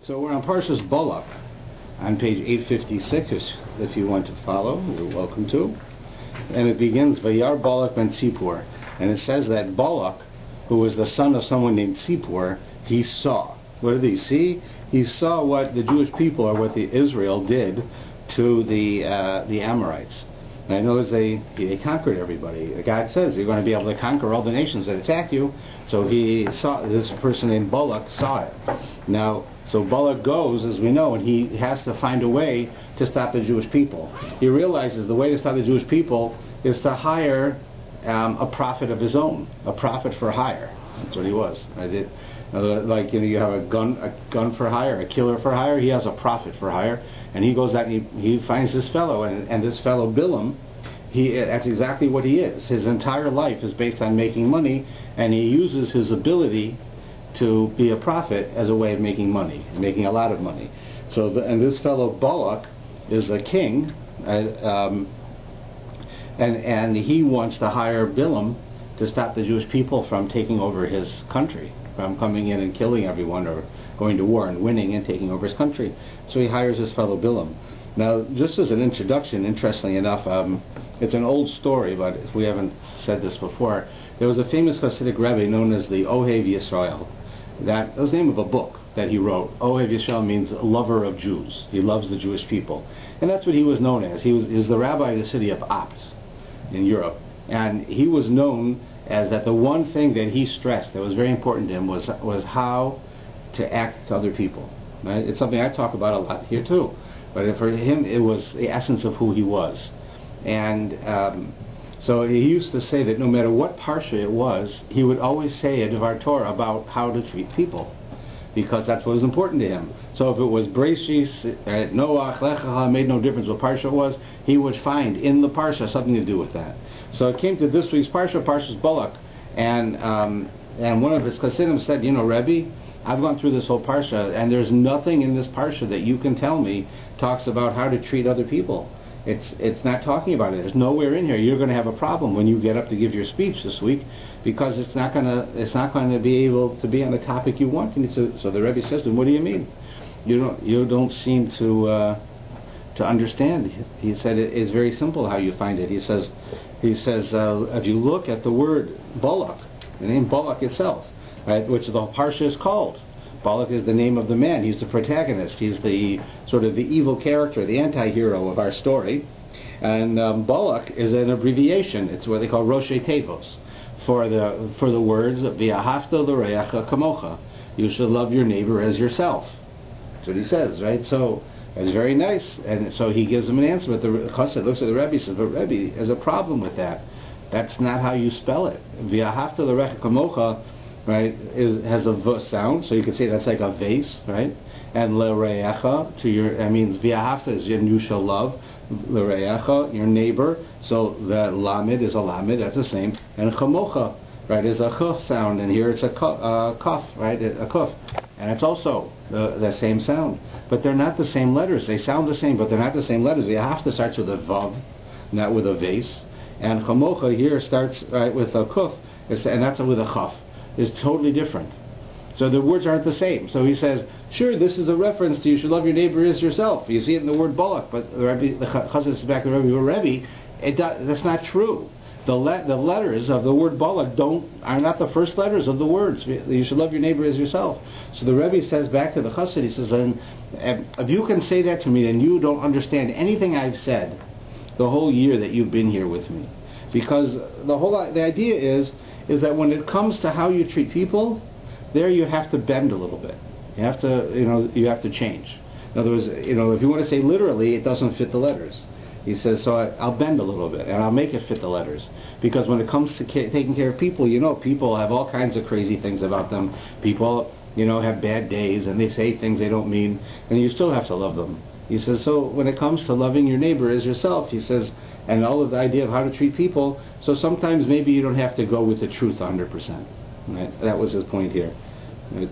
So we're on Parshas Balak on page 856. If you want to follow, you're welcome to. And it begins, Vayar Balak ben Tzipor. And it says that Balak, who was the son of someone named Tzipor, he saw. What did he see? He saw what the Jewish people, or what the Israel did to the Amorites. And I know they conquered everybody. God says you're going to be able to conquer all the nations that attack you. So he saw, this person named Balak saw it. Now, so Balak goes, as we know, and he has to find a way to stop the Jewish people. He realizes the way to stop the Jewish people is to hire a prophet of his own, a prophet for hire. That's what he was. Like, you have a gun for hire, a killer for hire. He has a prophet for hire, and he goes out and he finds this fellow, and this fellow Bilam, that's exactly what he is. His entire life is based on making money, and he uses his ability to be a prophet as a way of making money, making a lot of money. So, and this fellow Balak is a king, and he wants to hire Bilam to stop the Jewish people from taking over his country, from coming in and killing everyone, or going to war and winning and taking over his country. So he hires this fellow Bilam. Now, just as an introduction, interestingly enough, it's an old story, but if we haven't said this before, there was a famous Hasidic Rebbe known as the Ohev Yisrael. That was the name of a book that he wrote. Ohev Yisrael means lover of Jews. He loves the Jewish people. And that's what he was known as. He was the rabbi of the city of Apt in Europe. And he was known as that the one thing that he stressed that was very important to him was how to act to other people. Right? It's something I talk about a lot here too. But for him, it was the essence of who he was. And so he used to say that no matter what parsha it was, he would always say a Devar Torah about how to treat people, because that's what was important to him. So if it was Breshis, Noach, Lech Lecha, made no difference what parsha it was, he would find in the parsha something to do with that. So it came to this week's parsha, Parshas Balak, and one of his Chassidim said, Rebbe, I've gone through this whole parsha, and there's nothing in this parsha that you can tell me talks about how to treat other people. It's not talking about it. There's nowhere in here. You're going to have a problem when you get up to give your speech this week, because it's not going to be able to be on the topic you want. So the Rebbe says to him, "What do you mean? You don't seem to understand." He said it's very simple how you find it. He says if you look at the word Balak, the name Balak itself, right, which the parsha is called. Balak is the name of the man. He's the protagonist. He's the sort of the evil character, the anti-hero of our story. And Balak is an abbreviation. It's what they call Roshei Tevos for the words V'ahavta l'reacha kamocha. You should love your neighbor as yourself. That's what he says, right? So it's very nice. And so he gives him an answer. But the Chassid looks at the Rebbe and says, "But Rebbe, there's a problem with that. That's not how you spell it. V'ahavta l'reacha kamocha." Right, has a v sound, so you could say that's like a vase, right? And l'reacha, that means v'ahavta is you shall love, l'reacha, your neighbor. So the lamed is a lamed, that's the same. And chamocha, right, is a ch sound, and here it's a kaf, right, a kuf, and it's also the same sound. But they're not the same letters. They sound the same, but they're not the same letters. V'ahavta starts with a vav, not with a vase, and chamocha here starts right with a kuf, and that's with a chaf. Is totally different. So the words aren't the same. So he says, sure, this is a reference to you should love your neighbor as yourself. You see it in the word Balak, but the Chassid says back to the Rebbe, that's not true. The letters of the word Balak are not the first letters of the words. You should love your neighbor as yourself. So the Rebbe says back to the Chassid, he says, if you can say that to me, then you don't understand anything I've said the whole year that you've been here with me. Because the idea is that when it comes to how you treat people, there you have to bend a little bit. You have to, you have to change. In other words, if you want to say literally, it doesn't fit the letters. He says, so I'll bend a little bit, and I'll make it fit the letters. Because when it comes to taking care of people, people have all kinds of crazy things about them. People, have bad days, and they say things they don't mean, and you still have to love them. He says, so when it comes to loving your neighbor as yourself, he says, and all of the idea of how to treat people, so sometimes maybe you don't have to go with the truth 100%. Right? That was his point here. Right?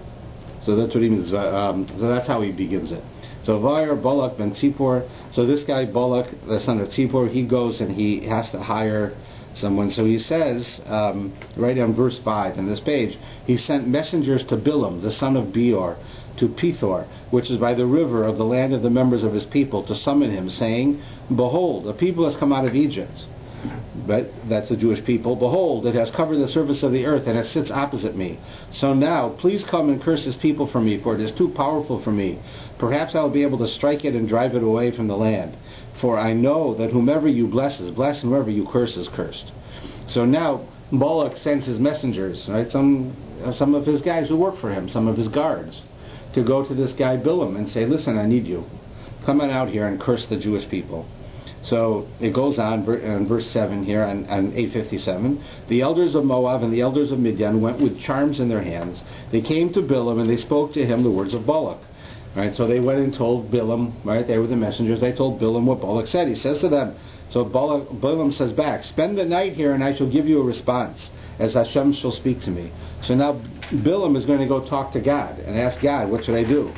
So that's what he means. So that's how he begins it. So Vayar Balak ben Tzipor. So this guy Balak, the son of Tzipor, he goes and he has to hire someone. So he says, right on verse 5 in this page, he sent messengers to Bilam, the son of Beor, to Pethor, which is by the river of the land of the members of his people, to summon him, saying, Behold, a people has come out of Egypt. But that's the Jewish people. Behold, it has covered the surface of the earth, and it sits opposite me. So now, please come and curse this people for me, for it is too powerful for me. Perhaps I will be able to strike it and drive it away from the land. For I know that whomever you bless is blessed, and whoever you curse is cursed. So now, Balak sends his messengers, right? Some of his guys who work for him, some of his guards, to go to this guy Bilam and say, listen, I need you. Come on out here and curse the Jewish people. So it goes on in verse 7 here on 857. The elders of Moab and the elders of Midian went with charms in their hands. They came to Bilam and they spoke to him the words of Balak. Right, so they went and told Bilam, right, they were the messengers, they told Bilam what Balak said. He says to them, so Bilam says back, spend the night here and I shall give you a response, as Hashem shall speak to me. So now Bilam is going to go talk to God and ask God, what should I do?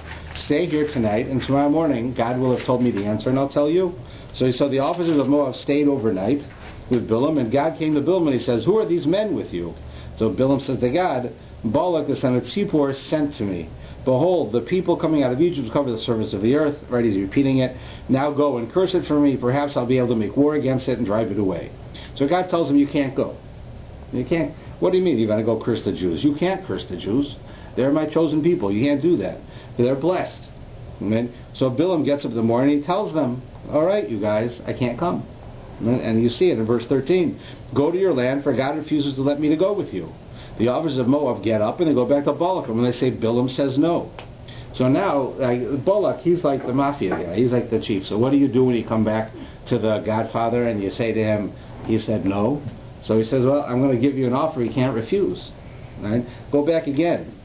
Stay here tonight, and tomorrow morning God will have told me the answer and I'll tell you. So the officers of Moab stayed overnight with Bilam, and God came to Bilam and he says, who are these men with you? So Bilam says to God, Balak the son of Zippor sent to me. Behold, the people coming out of Egypt cover the surface of the earth. Right, he's repeating it. Now go and curse it for me. Perhaps I'll be able to make war against it and drive it away. So God tells him, you can't go. You can't. What do you mean you're going to go curse the Jews? You can't curse the Jews. They're my chosen people. You can't do that. They're blessed. Amen. So Bilam gets up in the morning and he tells them, all right, you guys, I can't come. And you see it in verse 13. Go to your land, for God refuses to let me to go with you. The officers of Moab get up and they go back to Balak, and they say Bilam says no. So now Balak, he's like the mafia guy. He's like the chief. So what do you do when you come back to the Godfather and you say to him, he said no? So he says, well, I'm going to give you an offer you can't refuse. Right? Go back again.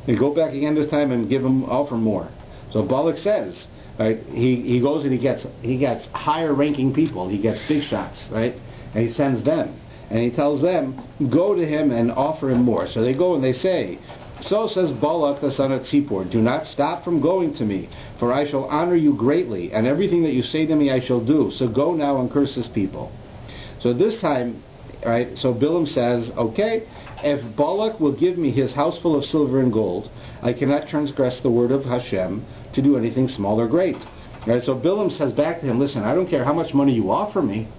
And go back again this time and give him offer more. So Balak says, right, he goes and he gets higher ranking people. He gets big shots, right? And he sends them. And he tells them, go to him and offer him more. So they go and they say, so says Balak the son of Zippor, do not stop from going to me, for I shall honor you greatly, and everything that you say to me I shall do. So go now and curse this people. So this time, right, so Bilam says, okay, if Balak will give me his house full of silver and gold, I cannot transgress the word of Hashem to do anything small or great. Right, so Bilam says back to him, listen, I don't care how much money you offer me.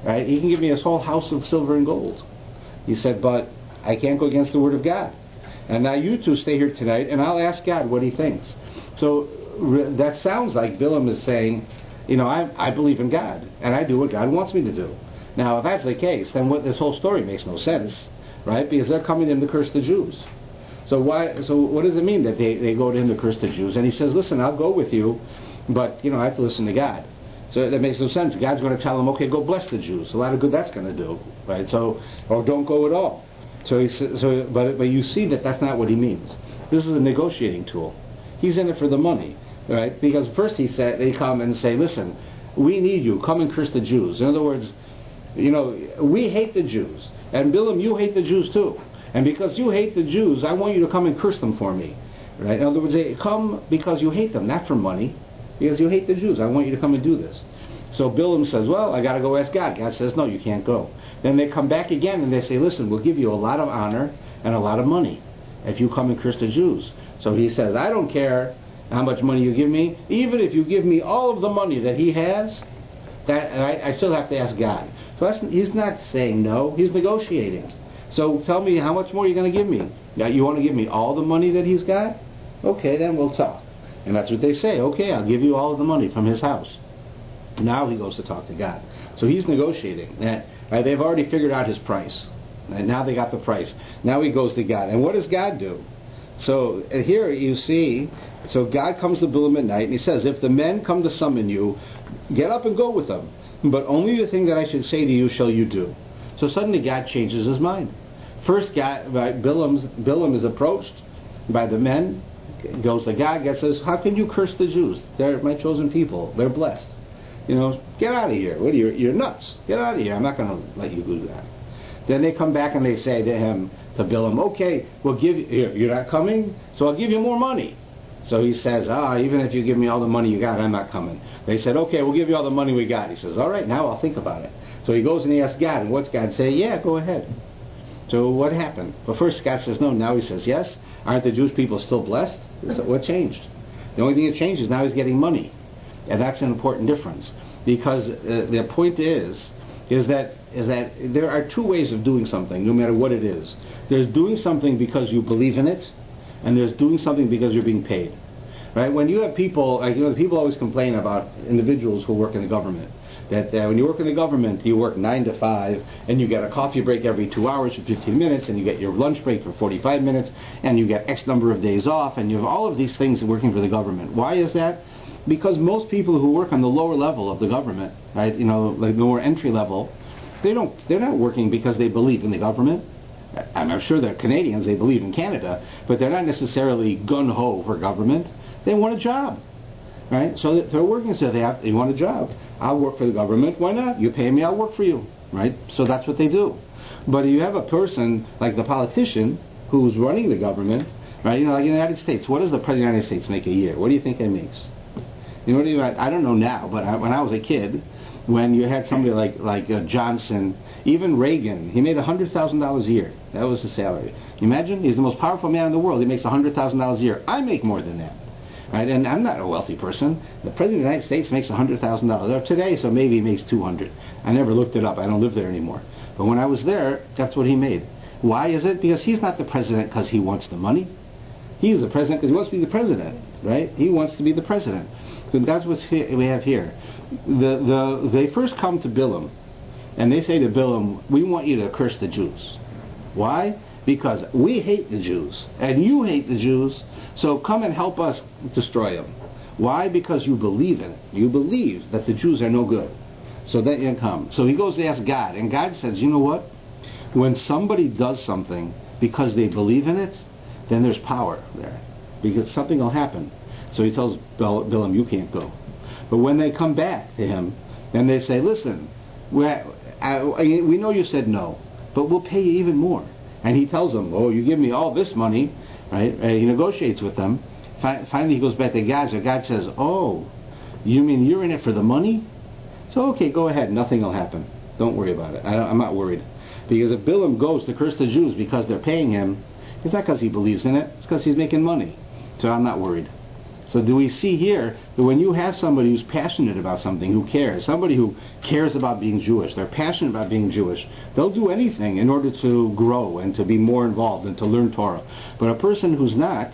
Right? He can give me his whole house of silver and gold. He said, but I can't go against the word of God. And now you two stay here tonight, and I'll ask God what he thinks. So that sounds like Bilam is saying, you know, I believe in God, and I do what God wants me to do. Now, if that's the case, then this whole story makes no sense, right? Because they're coming in to curse the Jews. So what does it mean that they go to him to curse the Jews? And he says, listen, I'll go with you, but, you know, I have to listen to God. So that makes no sense. God's going to tell them, okay, go bless the Jews. A lot of good that's going to do, right? So, or don't go at all. But you see that that's not what he means. This is a negotiating tool. He's in it for the money, right? Because first they come and say, listen, we need you. Come and curse the Jews. In other words, you know, we hate the Jews. And Bilam, you hate the Jews too. And because you hate the Jews, I want you to come and curse them for me. Right? In other words, they come because you hate them, not for money. Because you hate the Jews. I want you to come and do this. So Bilam says, well, I got to go ask God. God says, no, you can't go. Then they come back again and they say, listen, we'll give you a lot of honor and a lot of money if you come and curse the Jews. So he says, I don't care how much money you give me. Even if you give me all of the money that he has, I still have to ask God. So he's not saying no. He's negotiating. So tell me, how much more are you going to give me? Now, you want to give me all the money that he's got? Okay, then we'll talk. And that's what they say. Okay, I'll give you all of the money from his house. Now he goes to talk to God. So he's negotiating. They've already figured out his price. And now they got the price. Now he goes to God. And what does God do? So here you see, so God comes to Bilam at night and he says, if the men come to summon you, get up and go with them. But only the thing that I should say to you shall you do. So suddenly God changes his mind. First, Bilam is approached by the men, goes to God. God says, how can you curse the Jews? They're my chosen people. They're blessed. You know, get out of here. What are you? You're nuts. Get out of here. I'm not going to let you do that. Then they come back and they say to Bilam, okay, we'll give you, you're not coming, so I'll give you more money. So he says, even if you give me all the money you got, I'm not coming. They said, okay, we'll give you all the money we got. He says, all right, now I'll think about it. So he goes and he asks God, and what's God say? Yeah, go ahead. So what happened? Well, first God says no, now he says yes. Aren't the Jewish people still blessed? What changed? The only thing that changed is now he's getting money. And that's an important difference. Because the point is that there are two ways of doing something, no matter what it is. There's doing something because you believe in it, and there's doing something because you're being paid. Right? When you have people, people always complain about individuals who work in the government. That when you work in the government, you work 9 to 5, and you get a coffee break every 2 hours for 15 minutes, and you get your lunch break for 45 minutes, and you get X number of days off, and you have all of these things working for the government. Why is that? Because most people who work on the lower level of the government, right, like lower entry level, they're not working because they believe in the government. I'm sure they're Canadians, they believe in Canada, but they're not necessarily gung-ho for government. They want a job. Right? So they're working, so they want a job. I'll work for the government. Why not? You pay me, I'll work for you. Right? So that's what they do. But if you have a person like the politician who's running the government, right? Like in the United States, what does the President of the United States make a year? What do you think he makes? I don't know now, but when I was a kid, when you had somebody like Johnson, even Reagan, he made $100,000 a year. That was the salary. You imagine? He's the most powerful man in the world. He makes $100,000 a year. I make more than that. Right? And I'm not a wealthy person. The President of the United States makes $100,000 today, so maybe he makes $200,000. I never looked it up. I don't live there anymore. But when I was there, that's what he made. Why is it? Because he's not the president because he wants the money. He's the president because he wants to be the president, right? He wants to be the president. And that's what we have here. They first come to Bilam, and they say to Bilam, we want you to curse the Jews. Why? Because we hate the Jews, and you hate the Jews, so come and help us destroy them. Why? Because you believe in it. You believe that the Jews are no good. So that you come. So he goes to ask God, and God says, you know what? When somebody does something because they believe in it, then there's power there, because something will happen. So he tells Bilam, you can't go. But when they come back to him, and they say, listen, we know you said no, but we'll pay you even more. And he tells them, oh, you give me all this money, right? He negotiates with them. Finally, he goes back to God. So God says, oh, you mean you're in it for the money? So, okay, go ahead. Nothing will happen. Don't worry about it. I'm not worried. Because if Bilam goes to curse the Jews because they're paying him, it's not because he believes in it. It's because he's making money. So I'm not worried. So do we see here that when you have somebody who's passionate about something, who cares, somebody who cares about being Jewish, they're passionate about being Jewish, they'll do anything in order to grow and to be more involved and to learn Torah. But a person who's not,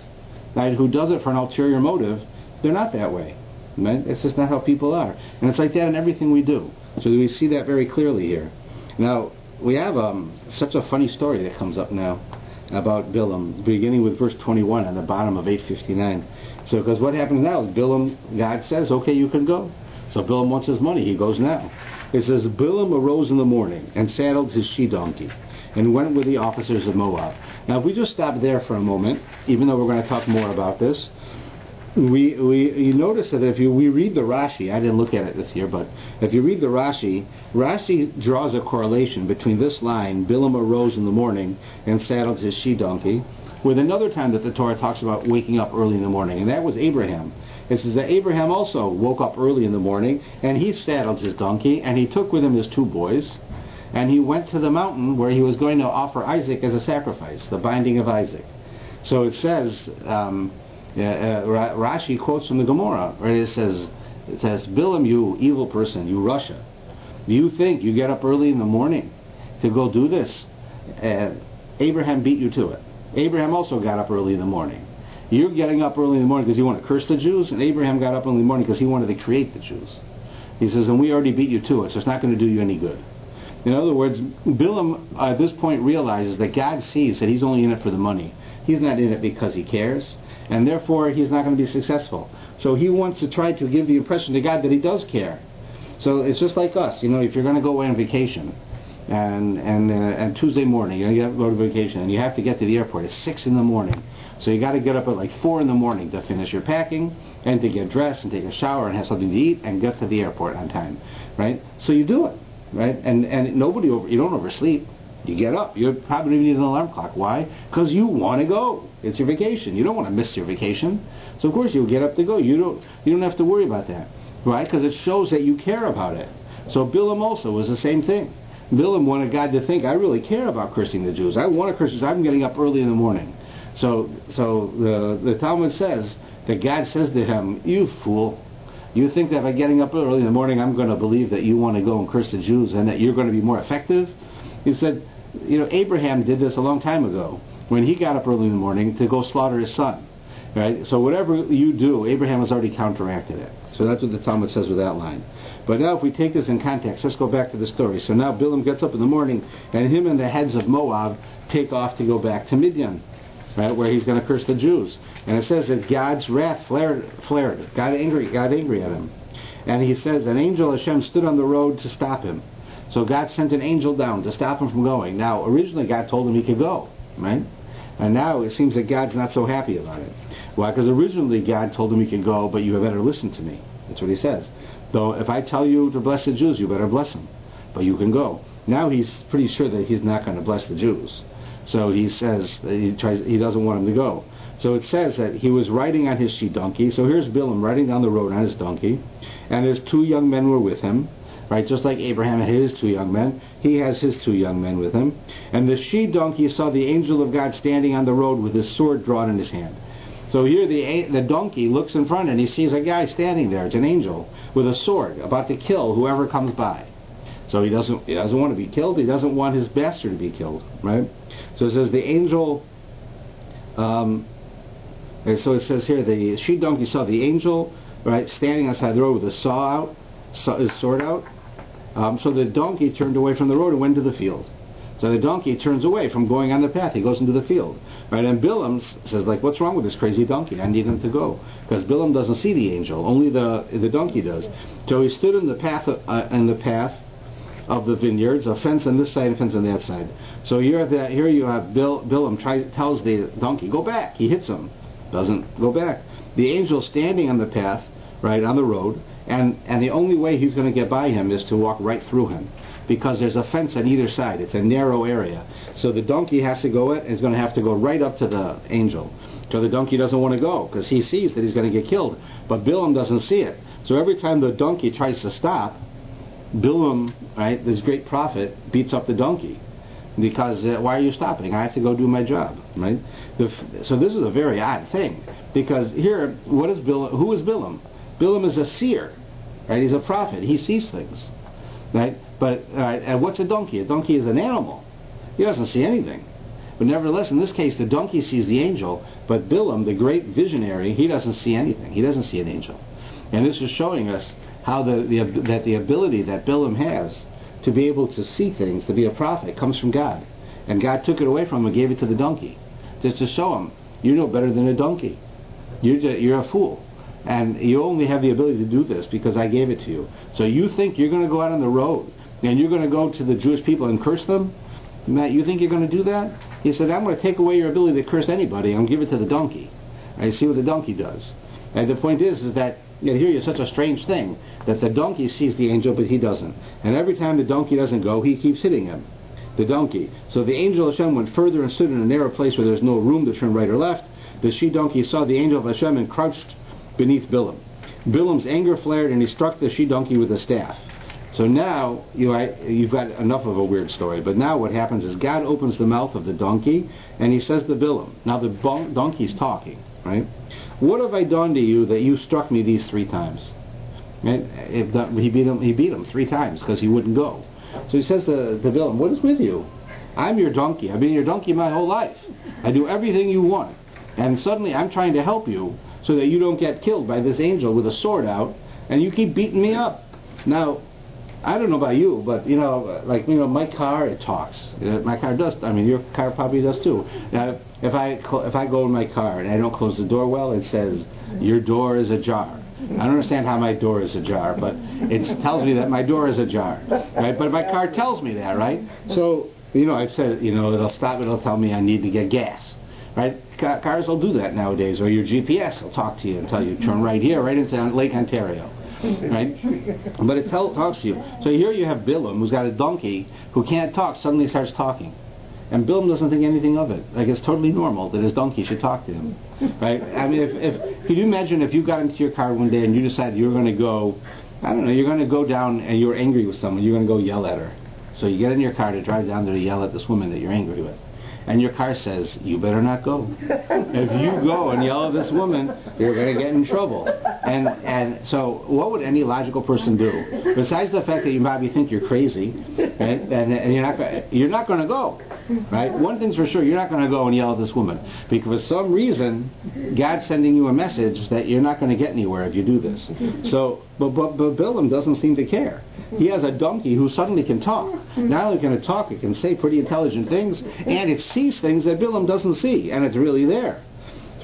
who does it for an ulterior motive, they're not that way. Right? It's just not how people are. And it's like that in everything we do. So we see that very clearly here. Now, we have such a funny story that comes up now about Bilam, beginning with verse 21 on the bottom of 859. So, because what happens now is Bilam, God says, okay, you can go. So Bilam wants his money. He goes now. It says, Bilam arose in the morning and saddled his she-donkey and went with the officers of Moab. Now, if we just stop there for a moment, even though we're going to talk more about this, you notice that if we read the Rashi, I didn't look at it this year, but if you read the Rashi draws a correlation between this line, Bilam arose in the morning and saddled his she-donkey, with another time that the Torah talks about waking up early in the morning, and that was Abraham. It says that Abraham also woke up early in the morning, and he saddled his donkey, and he took with him his 2 boys, and he went to the mountain where he was going to offer Isaac as a sacrifice, the binding of Isaac. So it says, Rashi quotes from the Gemara, where it says, Bilam, you evil person, you Russia, you think you get up early in the morning to go do this? Abraham beat you to it. Abraham also got up early in the morning. You're getting up early in the morning because you want to curse the Jews, and Abraham got up early in the morning because he wanted to create the Jews. He says, and we already beat you to it, so it's not going to do you any good. In other words, Bilam at this point realizes that God sees that he's only in it for the money. He's not in it because he cares, and therefore he's not going to be successful. So he wants to try to give the impression to God that he does care. So it's just like us, if you're going to go away on vacation, and Tuesday morning, you have to go to vacation, and you have to get to the airport at 6 in the morning. So you got to get up at like 4 in the morning to finish your packing, and to get dressed, and take a shower, and have something to eat, and get to the airport on time, right? So you do it, right? And you don't oversleep. You get up. You probably don't even need an alarm clock. Why? Because you want to go. It's your vacation. You don't want to miss your vacation. So of course you'll get up to go. You don't have to worry about that. Right? Because it shows that you care about it. So Bilam also was the same thing. Bilam wanted God to think, I really care about cursing the Jews. I want to curse the Jews. I'm getting up early in the morning. So the Talmud says that God says to him, you fool. You think that by getting up early in the morning I'm going to believe that you want to go and curse the Jews and that you're going to be more effective? He said, Abraham did this a long time ago when he got up early in the morning to go slaughter his son. Right? So whatever you do, Abraham has already counteracted it. So that's what the Talmud says with that line. But now if we take this in context, let's go back to the story. So now Bilam gets up in the morning and him and the heads of Moab take off to go back to Midian, right, where he's going to curse the Jews. And it says that God's wrath flared. Got angry at him. And he says an angel of Hashem stood on the road to stop him. So God sent an angel down to stop him from going. Now originally God told him he could go, right? And now it seems that God's not so happy about it. Why? Because originally God told him he could go, but you had better listen to me. That's what he says. Though if I tell you to bless the Jews, you better bless them. But you can go. Now he's pretty sure that he's not going to bless the Jews. So he says that he doesn't want him to go. So it says that he was riding on his she-donkey. So here's Bilam riding down the road on his donkey. And his 2 young men were with him. Right, just like Abraham had his 2 young men, he has his 2 young men with him. And the she-donkey saw the angel of God standing on the road with his sword drawn in his hand. So here the donkey looks in front and he sees a guy standing there. It's an angel with a sword about to kill whoever comes by. So he doesn't want to be killed. He doesn't want his master to be killed. Right? So it says the angel. And so it says here the she-donkey saw the angel, right, standing outside the road with his sword out. So the donkey turned away from the road and went to the field. So the donkey turns away from going on the path. He goes into the field. Right? And Bilam says, like, what's wrong with this crazy donkey? I need him to go. Because Bilam doesn't see the angel. Only the donkey does. So he stood in the path of the vineyards, a fence on this side and a fence on that side. So here you have Bilam tells the donkey, go back. He hits him. Doesn't go back. The angel standing on the path, right, on the road, and the only way he's going to get by him is to walk right through him, because there's a fence on either side. It's a narrow area. So the donkey has to go is going to have to go right up to the angel. So the donkey doesn't want to go because he sees that he's going to get killed. But Bilam doesn't see it. So every time the donkey tries to stop, Bilam, right, this great prophet, beats up the donkey. Because why are you stopping? I have to go do my job, right? So this is a very odd thing, because here, what is Bilam? Who is Bilam? Bilam is a seer, right? He's a prophet. He sees things, right? But and what's a donkey? A donkey is an animal. He doesn't see anything. But nevertheless, in this case, the donkey sees the angel, but Bilam, the great visionary, he doesn't see anything. He doesn't see an angel. And this is showing us how that the ability that Bilam has to be able to see things, to be a prophet, comes from God. And God took it away from him and gave it to the donkey, just to show him, you know better than a donkey. You're a fool. And you only have the ability to do this because I gave it to you. So you think you're going to go out on the road and you're going to go to the Jewish people and curse them? Matt, you think you're going to do that? He said, I'm going to take away your ability to curse anybody and give it to the donkey. And you see what the donkey does. And the point is that here you're such a strange thing, that the donkey sees the angel but he doesn't. And every time the donkey doesn't go, he keeps hitting him, the donkey. So the angel of Hashem went further and stood in a narrow place where there's no room to turn right or left. The she-donkey saw the angel of Hashem and crouched beneath Bilam. Bilam's anger flared and he struck the she-donkey with a staff. So now you've got enough of a weird story. But now what happens is God opens the mouth of the donkey and he says to Bilam, now the donkey's talking, right? What have I done to you that you struck me these 3 times? Right? He beat him 3 times because he wouldn't go. So he says to Bilam, what is with you? I'm your donkey. I've been your donkey my whole life. I do everything you want. And suddenly I'm trying to help you so that you don't get killed by this angel with a sword out, and you keep beating me up. Now, I don't know about you, but my car, it talks. My car does. I mean, your car probably does too. Now, if I go in my car and I don't close the door well, it says your door is ajar. I don't understand how my door is ajar, but it tells me that my door is ajar, right? But my car tells me that, right? So I said, it'll stop. It'll tell me I need to get gas, right? Cars will do that nowadays, or your GPS will talk to you and tell you turn right here, right into Lake Ontario. right? But it talks to you. So here you have Bilam, who's got a donkey, who can't talk, suddenly starts talking. And Bilam doesn't think anything of it. Like, it's totally normal that his donkey should talk to him, right? I mean, can you imagine if you got into your car one day and you decided you were going to go, I don't know, you're going to go down and you're angry with someone, you're going to go yell at her. So you get in your car to drive down there to yell at this woman that you're angry with. And your car says, you better not go. If you go and yell at this woman, you're going to get in trouble. And so what would any logical person do? Besides the fact that you probably think you're crazy, right? And you're not going to go. Right? One thing's for sure, you're not going to go and yell at this woman. Because for some reason, God's sending you a message that you're not going to get anywhere if you do this. So, but Bilam doesn't seem to care. He has a donkey who suddenly can talk. Not only can it talk, it can say pretty intelligent things, and it sees things that Bilam doesn't see, and it's really there.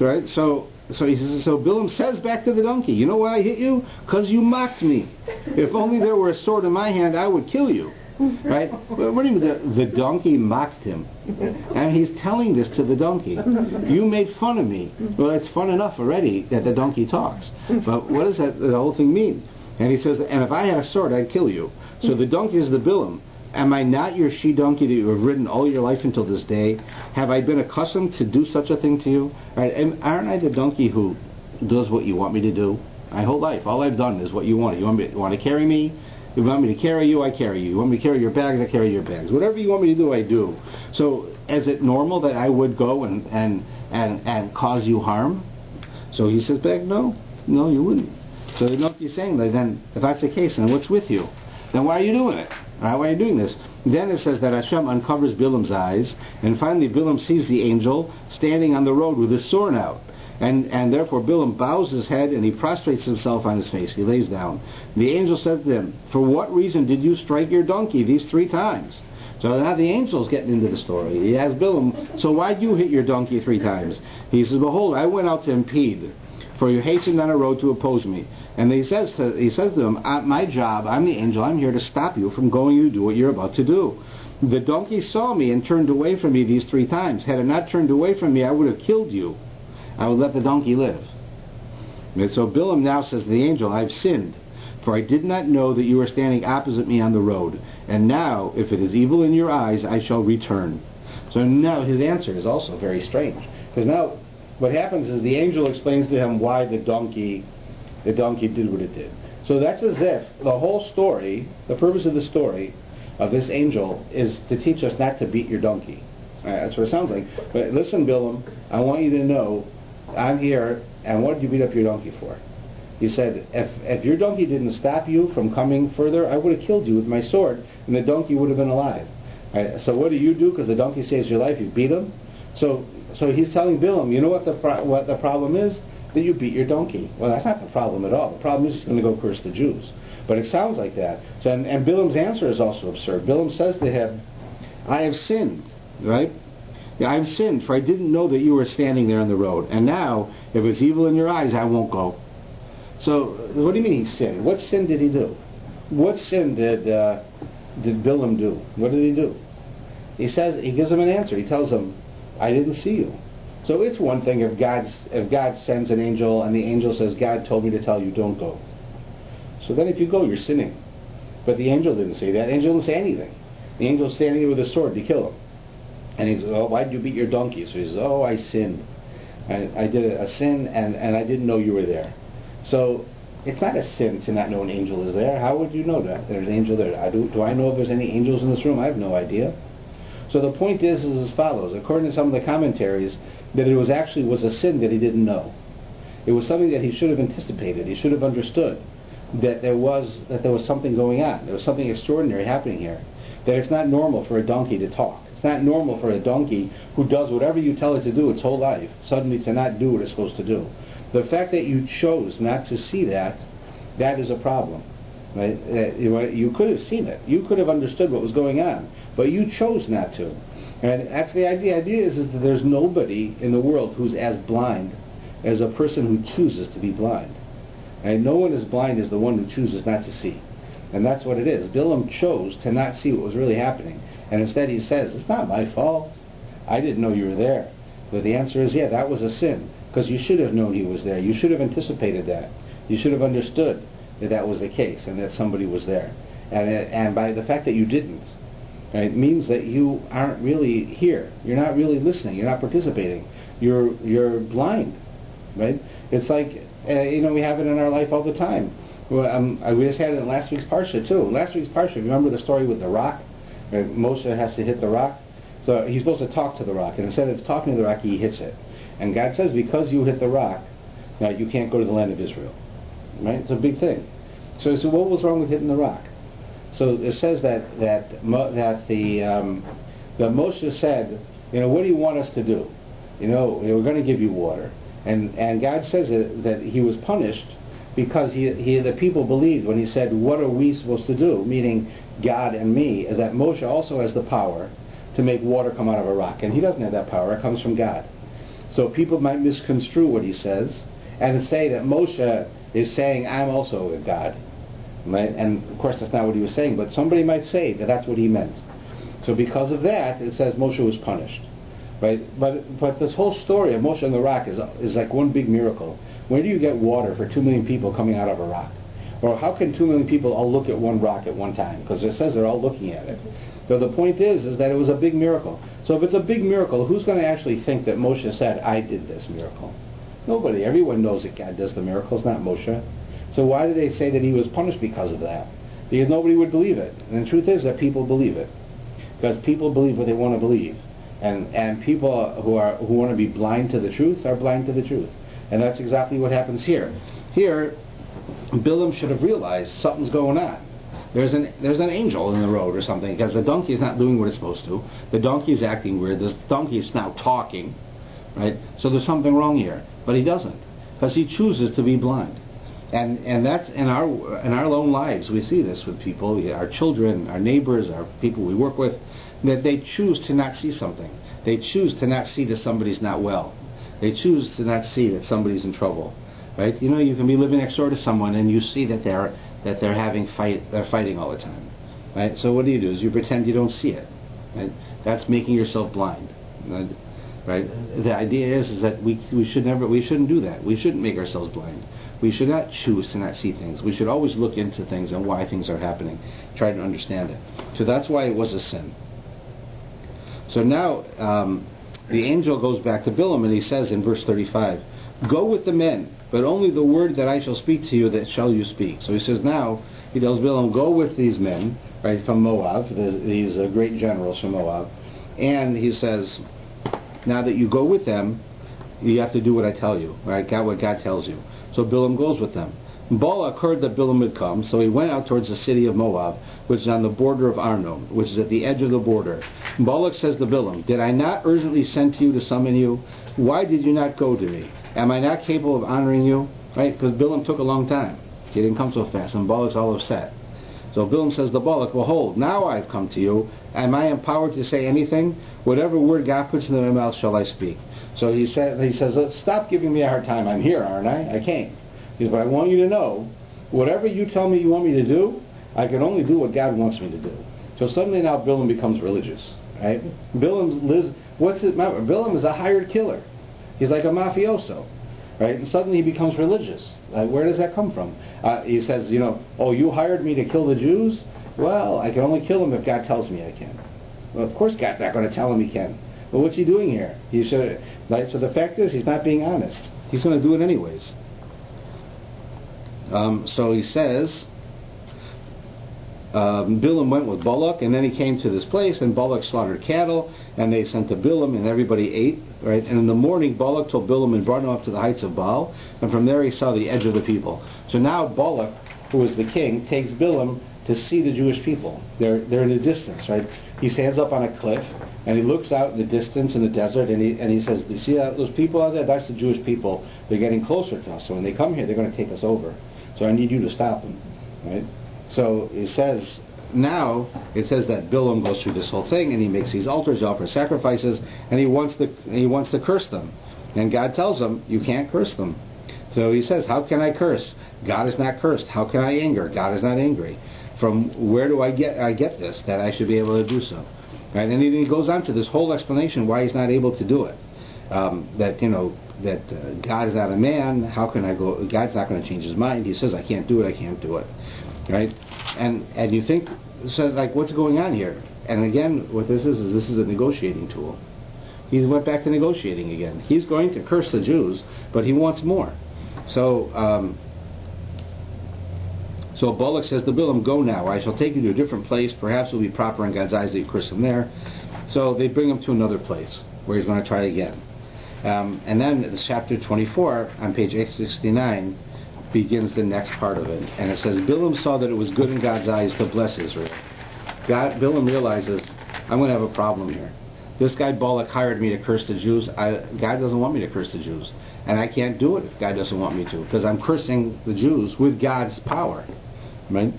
Right? So Bilam says back to the donkey, you know why I hit you? Because you mocked me. If only there were a sword in my hand, I would kill you. Right? What do you mean the donkey mocked him? And he's telling this to the donkey. You made fun of me. Well, it's fun enough already that the donkey talks. But what does the whole thing mean? And he says, and if I had a sword, I'd kill you. So the donkey is the Bilam. Am I not your she-donkey that you have ridden all your life until this day? Have I been accustomed to do such a thing to you? Right? Aren't I the donkey who does what you want me to do? My whole life, all I've done is what you want. You want to carry me? You want me to carry you? I carry you. You want me to carry your bags? I carry your bags. Whatever you want me to do, I do. So, is it normal that I would go and cause you harm? So he says back, no, you wouldn't. So the donkey's saying, then, if that's the case, then what's with you? Then why are you doing it? Right, why are you doing this? Then it says that Hashem uncovers Bilam's eyes, and finally Bilam sees the angel standing on the road with his sword out. And therefore Bilam bows his head and he prostrates himself on his face. He lays down. The angel said to him, for what reason did you strike your donkey these 3 times? So now the angel's getting into the story. He asks Bilam, so why'd you hit your donkey 3 times? He says, behold, I went out to impede, for you hastened on a road to oppose me. And he says to him, my job, I'm the angel, I'm here to stop you from going to do what you're about to do. The donkey saw me and turned away from me these 3 times. Had it not turned away from me, I would have killed you. I would let the donkey live. And so Bilam now says to the angel, I've sinned, for I did not know that you were standing opposite me on the road. And now, if it is evil in your eyes, I shall return. So now his answer is also very strange. Because now what happens is the angel explains to him why the donkey did what it did. So that's as if the whole story, the purpose of the story of this angel is to teach us not to beat your donkey. That's what it sounds like. But listen, Bilam, I want you to know I'm here, and what did you beat up your donkey for? He said, if your donkey didn't stop you from coming further, I would have killed you with my sword, and the donkey would have been alive. So what do you do? Because the donkey saves your life, you beat him? So he's telling Bilam, you know what the problem is? That you beat your donkey. Well, that's not the problem at all. The problem is he's going to go curse the Jews. But it sounds like that. So, and Bilam's answer is also absurd. Bilam says to him, I have sinned, right? Yeah, I've sinned, for I didn't know that you were standing there on the road. And now, if it's evil in your eyes, I won't go. So, what do you mean he sinned? What sin did he do? What sin did Bilam do? What did he do? He gives him an answer. He tells him, I didn't see you. So it's one thing if God sends an angel and the angel says, God told me to tell you, don't go. So then if you go, you're sinning. But the angel didn't say that. The angel didn't say anything. The angel's standing there with a sword to kill him. And he says, oh, why did you beat your donkey? So he says, oh, I sinned. I did a sin and I didn't know you were there. So it's not a sin to not know an angel is there. How would you know that there's an angel there? Do I know if there's any angels in this room? I have no idea. So the point is as follows. According to some of the commentaries, that it was a sin that he didn't know. It was something that he should have anticipated. He should have understood that there was something going on. There was something extraordinary happening here. That it's not normal for a donkey to talk. It's not normal for a donkey who does whatever you tell it to do its whole life, suddenly to not do what it's supposed to do. The fact that you chose not to see that is a problem. Right? You could have seen it. You could have understood what was going on. But you chose not to. And actually the idea is that there's nobody in the world who's as blind as a person who chooses to be blind. And no one as blind as the one who chooses not to see. And that's what it is. Bilam chose to not see what was really happening. And instead he says, it's not my fault. I didn't know you were there. But the answer is, yeah, that was a sin. Because you should have known he was there. You should have anticipated that. You should have understood that that was the case and that somebody was there. And by the fact that you didn't, right, means that you aren't really here. You're not really listening. You're not participating. You're blind, right? It's like, we have it in our life all the time. We just had it in last week's Parsha too. Last week's Parsha, remember the story with the rock? Right? Moshe has to hit the rock. So he's supposed to talk to the rock, and instead of talking to the rock, he hits it. And God says, because you hit the rock, now you can't go to the land of Israel. Right? It's a big thing. So what was wrong with hitting the rock? So it says that Moshe said, what do you want us to do? We're going to give you water. And God says that he was punished because the people believed when he said, what are we supposed to do? Meaning God and me, is that Moshe also has the power to make water come out of a rock. And he doesn't have that power. It comes from God. So people might misconstrue what he says and say that Moshe is saying, I'm also a God. Right? And of course that's not what he was saying, but somebody might say that that's what he meant. So because of that, it says Moshe was punished. Right? But this whole story of Moshe and the rock is like one big miracle. Where do you get water for 2 million people coming out of a rock? Or how can 2 million people all look at one rock at one time? Because it says they're all looking at it. So the point is that it was a big miracle. So if it's a big miracle, who's going to actually think that Moshe said, I did this miracle? Nobody. Everyone knows that God does the miracles, not Moshe. So why do they say that he was punished because of that? Because nobody would believe it. And the truth is that people believe it. Because people believe what they want to believe. And people who want to be blind to the truth are blind to the truth. And that's exactly what happens here. Here, Bilam should have realized something's going on. There's an angel in the road or something, because the donkey is not doing what it's supposed to. The donkey is acting weird. The donkey is now talking, right? So there's something wrong here. But he doesn't, because he chooses to be blind. And that's in our own lives. We see this with people, our children, our neighbors, our people we work with, that they choose to not see something. They choose to not see that somebody's not well. They choose to not see that somebody's in trouble, right? You can be living next door to someone and you see that they're fighting all the time, right? So what do? Is you pretend you don't see it, right? That's making yourself blind, right? The idea is that we shouldn't do that. We shouldn't make ourselves blind. We should not choose to not see things. We should always look into things and why things are happening, try to understand it. So that's why it was a sin. So now the angel goes back to Bilam and he says in verse 35, go with the men, but only the word that I shall speak to you, that shall you speak. So he says now, he tells Bilam, go with these men, right, from Moab, these great generals from Moab, and he says, now that you go with them, you have to do what I tell you, right? What God tells you. So Bilam goes with them. Balak heard that Bilam had come, so he went out towards the city of Moab, which is on the border of Arnon, which is at the edge of the border. Balak says to Bilam, did I not urgently send to you to summon you? Why did you not go to me? Am I not capable of honoring you? Right? Because Bilam took a long time. He didn't come so fast, and Balak's all upset. So Bilam says to Balak, behold, now I've come to you. Am I empowered to say anything? Whatever word God puts into my mouth shall I speak. So he says, stop giving me a hard time. I'm here, aren't I? I came. He says, but I want you to know, whatever you tell me you want me to do, I can only do what God wants me to do. So suddenly now Bilam becomes religious. Right? Bilam is a hired killer. He's like a mafioso. Right? And suddenly he becomes religious. Where does that come from? He says, oh, you hired me to kill the Jews? Well, I can only kill them if God tells me I can. Well, of course God's not going to tell him he can. Well, what's he doing here? So the fact is, he's not being honest. He's going to do it anyways. So he says, Bilam went with Balak, and then he came to this place, and Balak slaughtered cattle, and they sent to Bilam, and everybody ate. Right? And in the morning, Balak told Bilam and brought him up to the heights of Baal, and from there he saw the edge of the people. So now Balak, who is the king, takes Bilam to see the Jewish people. They're in the distance, right? He stands up on a cliff, and he looks out in the distance in the desert, and he says, you see those people out there? That's the Jewish people. They're getting closer to us. So when they come here, they're going to take us over. So I need you to stop them, right? So he says, now it says that Bilam goes through this whole thing, and he makes these altars, he offers sacrifices, and he wants to curse them. And God tells him, you can't curse them. So he says, how can I curse? God is not cursed. How can I anger? God is not angry. From where do I get this, that I should be able to do so? Right? And then he goes on to this whole explanation why he's not able to do it. God is not a man. How can I go? God's not going to change his mind. He says I can't do it. I can't do it, right? And you think, so like, what's going on here? And again, what this is a negotiating tool. He went back to negotiating again. He's going to curse the Jews, but he wants more. So Balak says to Bilam, "Go now. I shall take you to a different place. Perhaps it will be proper in God's eyes that you curse him there." So they bring him to another place where he's going to try again. And then this chapter 24 on page 869 begins the next part of it, and it says, Bilam saw that it was good in God's eyes to bless Israel. Bilam realizes, I'm going to have a problem here. This guy Balak hired me to curse the Jews. God doesn't want me to curse the Jews, and I can't do it if God doesn't want me to, because I'm cursing the Jews with God's power, right?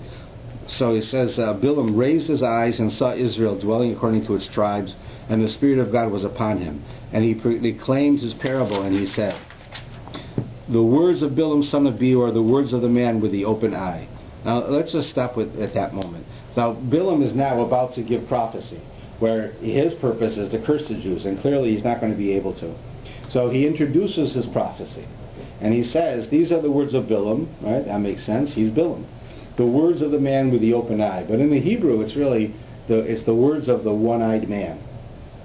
So he says, Bilam raised his eyes and saw Israel dwelling according to its tribes, and the Spirit of God was upon him. And he proclaimed his parable, and he said, the words of Bilam son of Beor are the words of the man with the open eye. Now let's just stop at that moment. Now Bilam is now about to give prophecy, where his purpose is to curse the Jews, and clearly he's not going to be able to. So he introduces his prophecy, and he says, these are the words of Bilam, right? That makes sense. He's Bilam. The words of the man with the open eye. But in the Hebrew, it's really the words of the one-eyed man.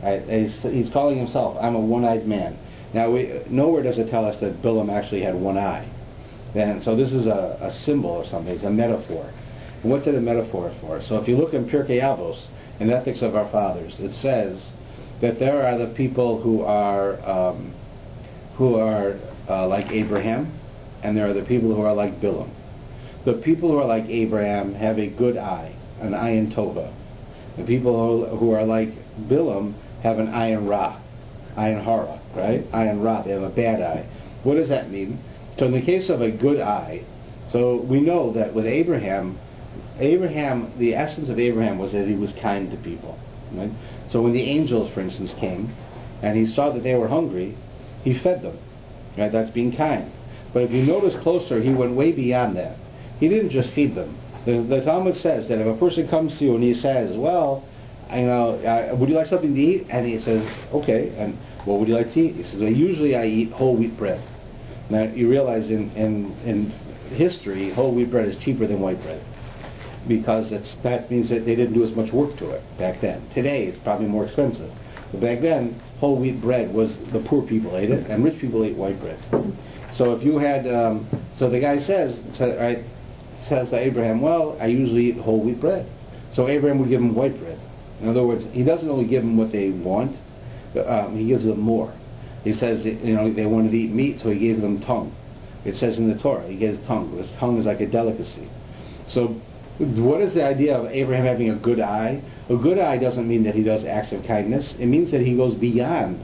Right? He's calling himself, I'm a one-eyed man. Now, nowhere does it tell us that Bilam actually had one eye. And so this is a symbol or something. It's a metaphor. And what's it a metaphor for? So if you look in Pirkei Avos, in Ethics of Our Fathers, it says that there are the people who are like Abraham, and there are the people who are like Bilam. The people who are like Abraham have a good eye, an ayin tova. The people who are like Bilam have an ayin ra, ayin hara, right? Ayin ra, they have a bad eye. What does that mean? So in the case of a good eye, so we know that with Abraham, the essence of Abraham was that he was kind to people, right? So when the angels, for instance, came, and he saw that they were hungry, he fed them, right? That's being kind. But if you notice closer, he went way beyond that. He didn't just feed them. The Talmud says that if a person comes to you and he says, well, would you like something to eat? And he says, okay, and what would you like to eat? He says, well, usually I eat whole wheat bread. Now, you realize in history, whole wheat bread is cheaper than white bread, because that means that they didn't do as much work to it back then. Today, it's probably more expensive. But back then, whole wheat bread was, the poor people ate it, and rich people ate white bread. So if you had, so the guy says to Abraham, well, I usually eat whole wheat bread. So Abraham would give him white bread. In other words, he doesn't only give them what they want, he gives them more. He says, they wanted to eat meat, so he gave them tongue. It says in the Torah, he gives tongue. This tongue is like a delicacy. So what is the idea of Abraham having a good eye? A good eye doesn't mean that he does acts of kindness. It means that he goes beyond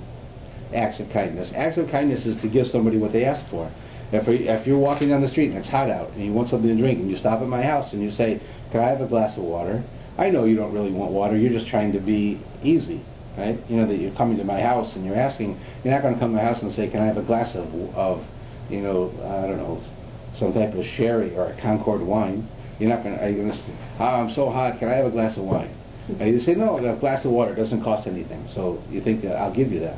acts of kindness. Acts of kindness is to give somebody what they ask for. If you're walking down the street and it's hot out and you want something to drink and you stop at my house and you say, can I have a glass of water? I know you don't really want water. You're just trying to be easy, right? You know that you're coming to my house and you're asking. You're not going to come to my house and say, can I have a glass of I don't know, some type of sherry or a Concord wine. You're not going to. Are you going to say, I'm so hot. Can I have a glass of wine? And you say, no, a glass of water doesn't cost anything. So you think I'll give you that.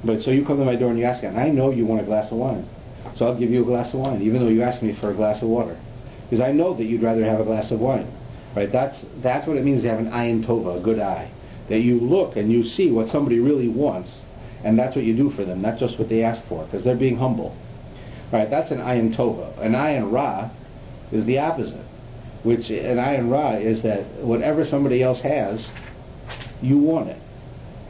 But so you come to my door and you ask, and I know you want a glass of wine. So I'll give you a glass of wine, even though you asked me for a glass of water, because I know that you'd rather have a glass of wine, right? That's what it means to have an ayin tova, a good eye, that you look and you see what somebody really wants, and that's what you do for them, not just what they ask for, because they're being humble, right? That's an ayin tova. An ayin ra is the opposite, which an ayin ra is that whatever somebody else has, you want it.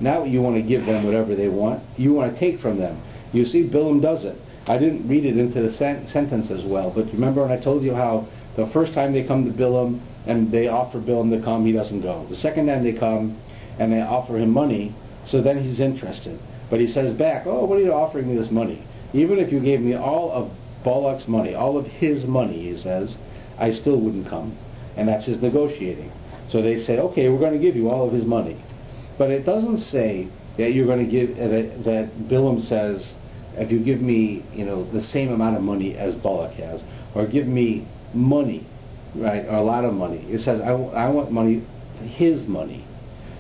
Not you want to give them whatever they want. You want to take from them. You see, Bilam does it. I didn't read it into the sentence as well, but remember when I told you how the first time they come to Bilam and they offer Bilam to come, he doesn't go. The second time they come and they offer him money, so then he's interested. But he says back, oh, what are you offering me this money? Even if you gave me all of Balak's money, all of his money, he says, I still wouldn't come. And that's his negotiating. So they say, okay, we're going to give you all of his money. But it doesn't say that you're going to give, that Bilam says, if you give me, the same amount of money as Balak has, or give me money, right, or a lot of money. It says, I want money, his money.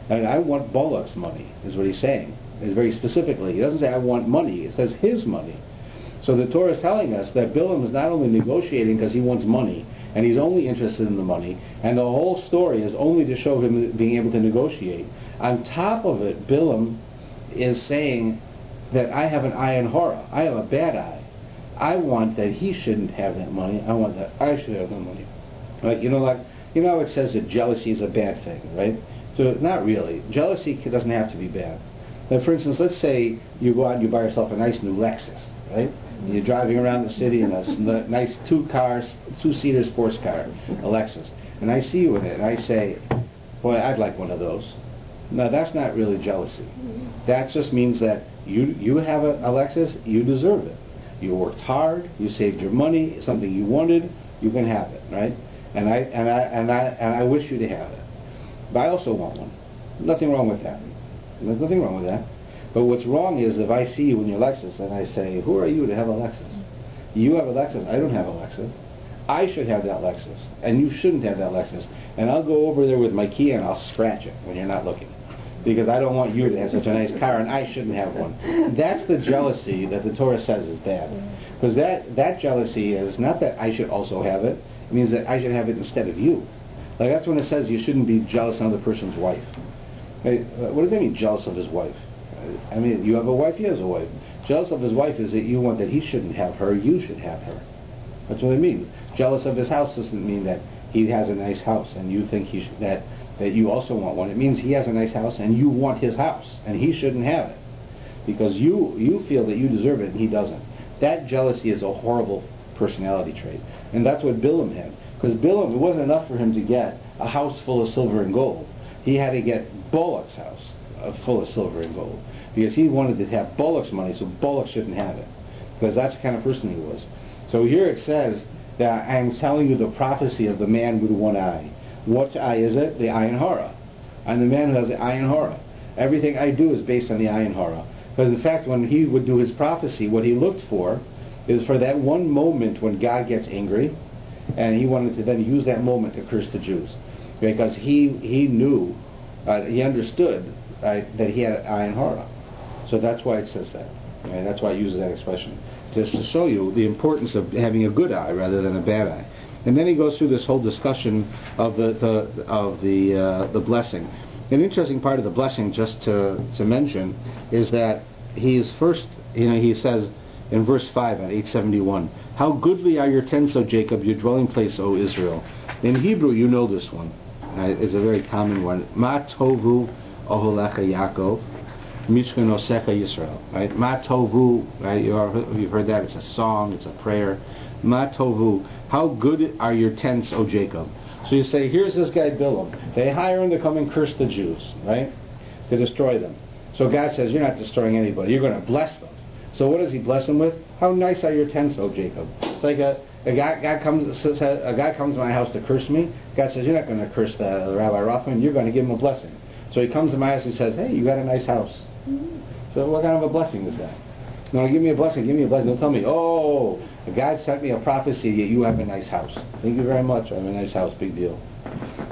And I want Balak's money, is what he's saying. It's very specifically. He doesn't say, I want money. It says his money. So the Torah is telling us that Bilam is not only negotiating because he wants money, and he's only interested in the money, and the whole story is only to show him being able to negotiate. On top of it, Bilam is saying that I have an ayin hara. I have a bad eye. I want that he shouldn't have that money. I want that I should have that money. Right? You know how it says that jealousy is a bad thing, right? So not really. Jealousy doesn't have to be bad. But for instance, let's say you go out and you buy yourself a nice new Lexus, right? And you're driving around the city in a nice two-seater sports car, a Lexus. And I see you in it, and I say, boy, I'd like one of those. No, that's not really jealousy. That just means that you have a Lexus, you deserve it. You worked hard, you saved your money, something you wanted, you can have it, right? And I wish you to have it. But I also want one. Nothing wrong with that. There's nothing wrong with that. But what's wrong is if I see you in your Lexus and I say, who are you to have a Lexus? You have a Lexus, I don't have a Lexus. I should have that Lexus, and you shouldn't have that Lexus. And I'll go over there with my key and I'll scratch it when you're not looking. Because I don't want you to have such a nice car and I shouldn't have one. That's the jealousy that the Torah says is bad. Because that jealousy is not that I should also have it. It means that I should have it instead of you. Like that's when it says you shouldn't be jealous of another person's wife. Right? What does that mean, jealous of his wife? I mean, you have a wife, he has a wife. Jealous of his wife is that you want that he shouldn't have her, you should have her. That's what it means. Jealous of his house doesn't mean that he has a nice house and you think he should, that you also want one. It means he has a nice house and you want his house and he shouldn't have it because you feel that you deserve it and he doesn't. That jealousy is a horrible personality trait, and that's what Bilam had. Because Bilam, it wasn't enough for him to get a house full of silver and gold. He had to get Balak's house full of silver and gold because he wanted to have Balak's money, so Balak shouldn't have it because that's the kind of person he was. So here it says that I'm telling you the prophecy of the man with one eye. What eye is it? The ayin hara. I'm the man who has the ayin hara. Everything I do is based on the ayin hara. Because in fact, when he would do his prophecy, what he looked for is for that one moment when God gets angry, and he wanted to then use that moment to curse the Jews, because he knew, he understood that he had ayin hara. So that's why it says that. Right? That's why it uses that expression, just to show you the importance of having a good eye rather than a bad eye. And then he goes through this whole discussion of the blessing. An interesting part of the blessing, just to mention, is that he's first, he says in verse 5 at 871, how goodly are your tents, O Jacob, your dwelling place, O Israel. In Hebrew, you know this one. It's a very common one. Ma tovu oholecha Yaakov, mishkanosecha Yisrael. Right? Ma tovu, right? You've heard that. It's a song. It's a prayer. Ma tovu, how good are your tents, O Jacob. So you say, here's this guy Bilam. They hire him to come and curse the Jews, right? To destroy them. So God says, you're not destroying anybody. You're going to bless them. So what does he bless them with? How nice are your tents, O Jacob. It's like a guy comes to my house to curse me. God says, you're not going to curse the Rabbi Rothman. You're going to give him a blessing. So he comes to my house and says, hey, you got a nice house. So what kind of a blessing is that? No, give me a blessing. Give me a blessing. Don't tell me, oh, God sent me a prophecy that you have a nice house. Thank you very much. I have a nice house. Big deal.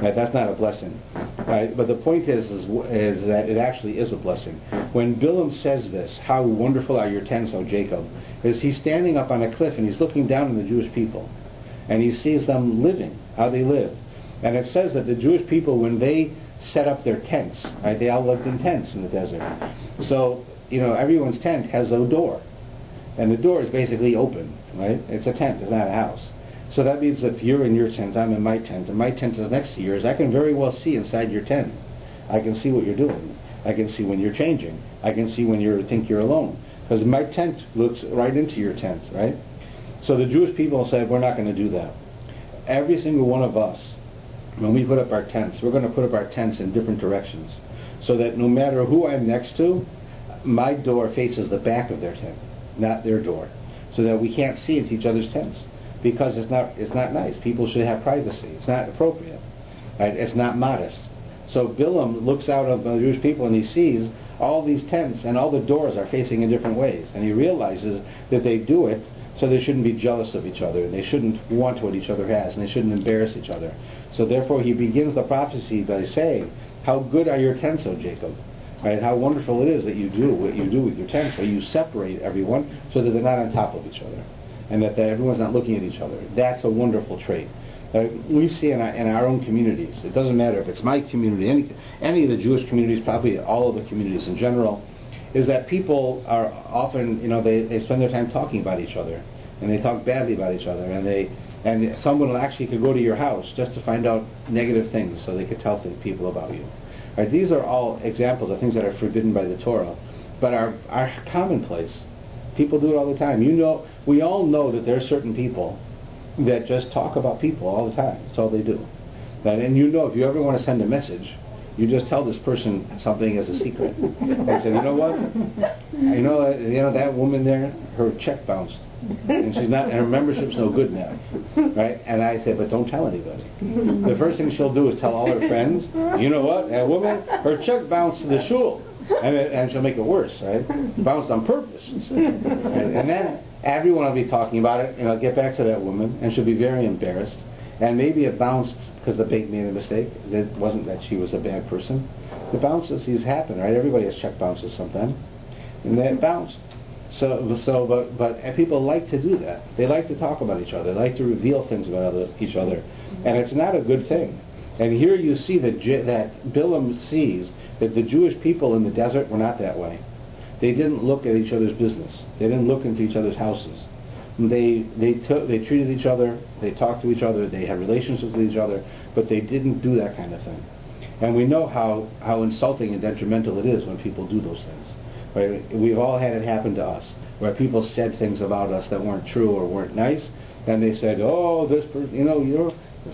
Right? That's not a blessing. Right? But the point is that it actually is a blessing. When Bilam says this, how wonderful are your tents, O Jacob, is he's standing up on a cliff and he's looking down on the Jewish people. And he sees them living, how they live. And it says that the Jewish people, when they set up their tents, right, they all lived in tents in the desert. So, everyone's tent has a door. And the door is basically open, right? It's a tent, it's not a house. So that means if you're in your tent, I'm in my tent, and my tent is next to yours, I can very well see inside your tent. I can see what you're doing. I can see when you're changing. I can see when you think you're alone. Because my tent looks right into your tent, right? So the Jewish people said, we're not going to do that. Every single one of us, when we put up our tents, we're going to put up our tents in different directions. So that no matter who I'm next to, my door faces the back of their tent, not their door. So that we can't see into each other's tents. Because it's not nice. People should have privacy. It's not appropriate. Right? It's not modest. So Bilam looks out of the Jewish people and he sees all these tents and all the doors are facing in different ways. And he realizes that they do it so they shouldn't be jealous of each other. They shouldn't want what each other has. And they shouldn't embarrass each other. So therefore he begins the prophecy by saying, how good are your tents, O Jacob. Right? How wonderful it is that you do what you do with your tents, where you separate everyone so that they're not on top of each other, and that everyone's not looking at each other. That's a wonderful trait. We see in our own communities. It doesn't matter if it's my community, any of the Jewish communities, probably all of the communities in general, is that people are often, they spend their time talking about each other, and they talk badly about each other, and someone will actually could go to your house just to find out negative things so they could tell people about you. Right? These are all examples of things that are forbidden by the Torah, but are commonplace. People do it all the time. We all know that there are certain people that just talk about people all the time. That's all they do. And if you ever want to send a message, you just tell this person something as a secret. They say, you know what? That woman there, her check bounced, and her membership's no good now, right? And I say, but don't tell anybody. The first thing she'll do is tell all her friends. You know what? That woman, her check bounced to the shul, and she'll make it worse, right? Bounced on purpose. And then everyone will be talking about it, and I'll get back to that woman, and she'll be very embarrassed. And maybe it bounced because the bank made a mistake. It wasn't that she was a bad person. The bounces, these happen, right? Everybody has check bounces sometime, and that bounced. But people like to do that. They like to talk about each other. They like to reveal things about each other, and it's not a good thing. And here you see that Bilam sees that the Jewish people in the desert were not that way. They didn't look at each other's business. They didn't look into each other's houses. They treated each other, they talked to each other, they had relationships with each other, but they didn't do that kind of thing. And we know how insulting and detrimental it is when people do those things. Right? We've all had it happen to us, where people said things about us that weren't true or weren't nice, and they said, oh, this person,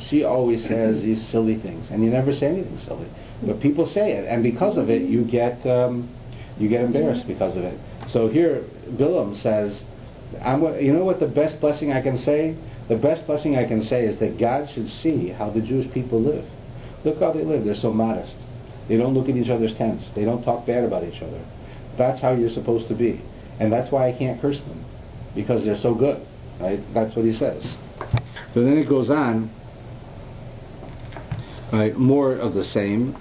she always says these silly things, and you never say anything silly, but people say it, and because of it, you get embarrassed because of it. So here, Bilam says, you know what the best blessing I can say? The best blessing I can say is that God should see how the Jewish people live. Look how they live. They're so modest. They don't look at each other's tents. They don't talk bad about each other. That's how you're supposed to be. And that's why I can't curse them, because they're so good. Right? That's what he says. So then it goes on. Right, more of the same.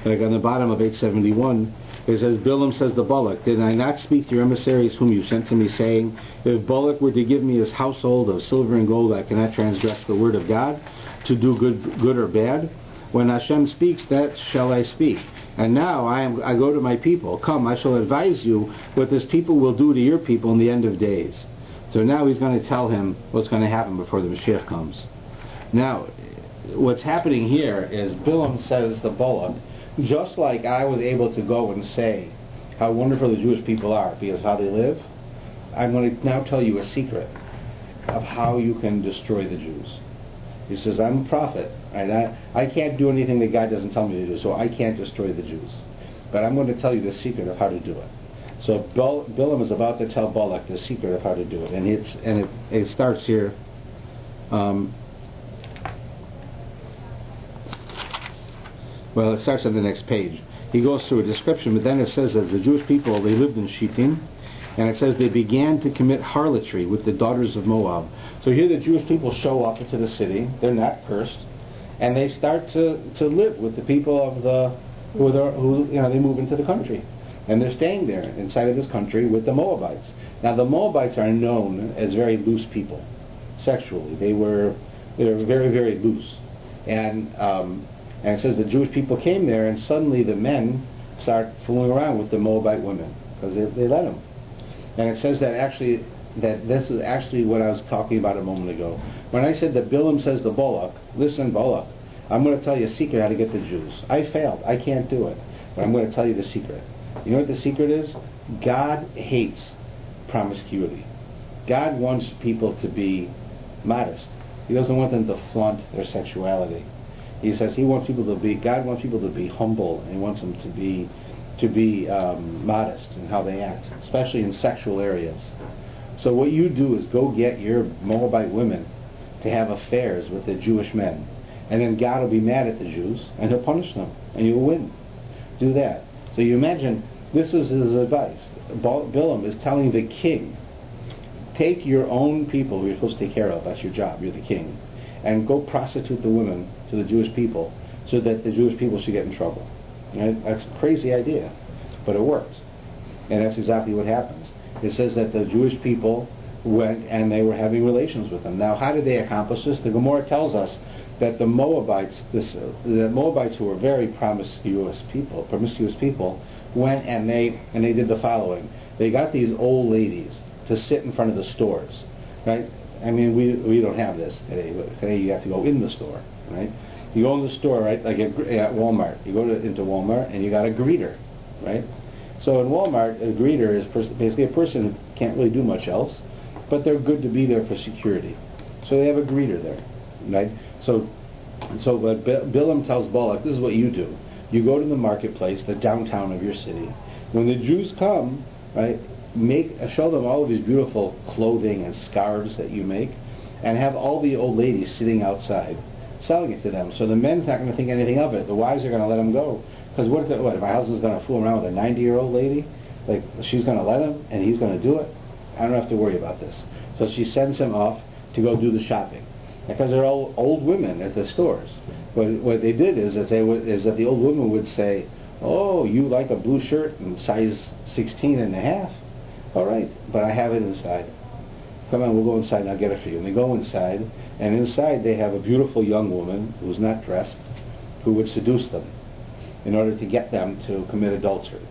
Like on the bottom of 871, it says, Bilam says to Balak, did I not speak to your emissaries whom you sent to me, saying, if Balak were to give me his household of silver and gold, I cannot transgress the word of God, to do good or bad? When Hashem speaks, that shall I speak. And now I go to my people. Come, I shall advise you what this people will do to your people in the end of days. So now he's going to tell him what's going to happen before the Mashiach comes. Now, what's happening here is Bilam says to Balak, just like I was able to go and say how wonderful the Jewish people are because how they live, I'm going to now tell you a secret of how you can destroy the Jews. He says, I'm a prophet, and I can't do anything that God doesn't tell me to do, so I can't destroy the Jews. But I'm going to tell you the secret of how to do it. So Bilam is about to tell Balak the secret of how to do it, and it starts here. Well, it starts on the next page. He goes through a description, but then it says that the Jewish people, they lived in Shittim, and it says they began to commit harlotry with the daughters of Moab. So here the Jewish people show up into the city. They're not cursed, and they start to live with the people of they move into the country, and they're staying there inside of this country with the Moabites. Now the Moabites are known as very loose people, sexually. They were very, very loose, and it says the Jewish people came there, and suddenly the men start fooling around with the Moabite women because they let them. And it says that this is actually what I was talking about a moment ago. When I said that Bilam says to Balak, listen, Balak, I'm going to tell you a secret how to get the Jews. I failed. I can't do it. But I'm going to tell you the secret. You know what the secret is? God hates promiscuity. God wants people to be modest. He doesn't want them to flaunt their sexuality. He says God wants people to be humble, and He wants them to be modest in how they act, especially in sexual areas. So what you do is go get your Moabite women to have affairs with the Jewish men, and then God will be mad at the Jews, and He'll punish them, and you'll win. Do that. So you imagine, this is his advice. Bilam is telling the king, take your own people who you're supposed to take care of, that's your job, you're the king, and go prostitute the women to the Jewish people so that the Jewish people should get in trouble. Right? That's a crazy idea, but it works. And that's exactly what happens. It says that the Jewish people went and they were having relations with them. Now, how did they accomplish this? The Gemara tells us that the Moabites who were very promiscuous people, went and they did the following. They got these old ladies to sit in front of the stores, right? I mean, we don't have this today. But today you have to go in the store, right? You go in the store, right? Like at Walmart, you go into Walmart and you got a greeter, right? So in Walmart, a greeter is basically a person who can't really do much else, but they're good to be there for security. So they have a greeter there, right? So what Bilam tells Balak, this is what you do. You go to the marketplace, the downtown of your city. When the Jews come, right, show them all of these beautiful clothing and scarves that you make, and have all the old ladies sitting outside, selling it to them. So the men's not going to think anything of it. The wives are going to let them go. Because what if my husband's going to fool around with a 90-year-old lady? Like, she's going to let him, and he's going to do it? I don't have to worry about this. So she sends him off to go do the shopping. Because they're all old women at the stores. But what they did is that the old woman would say, oh, you like a blue shirt in size 16 and a half? All right, but I have it inside. Come on, we'll go inside and I'll get it for you. And they go inside, and inside they have a beautiful young woman who's not dressed, who would seduce them in order to get them to commit adultery.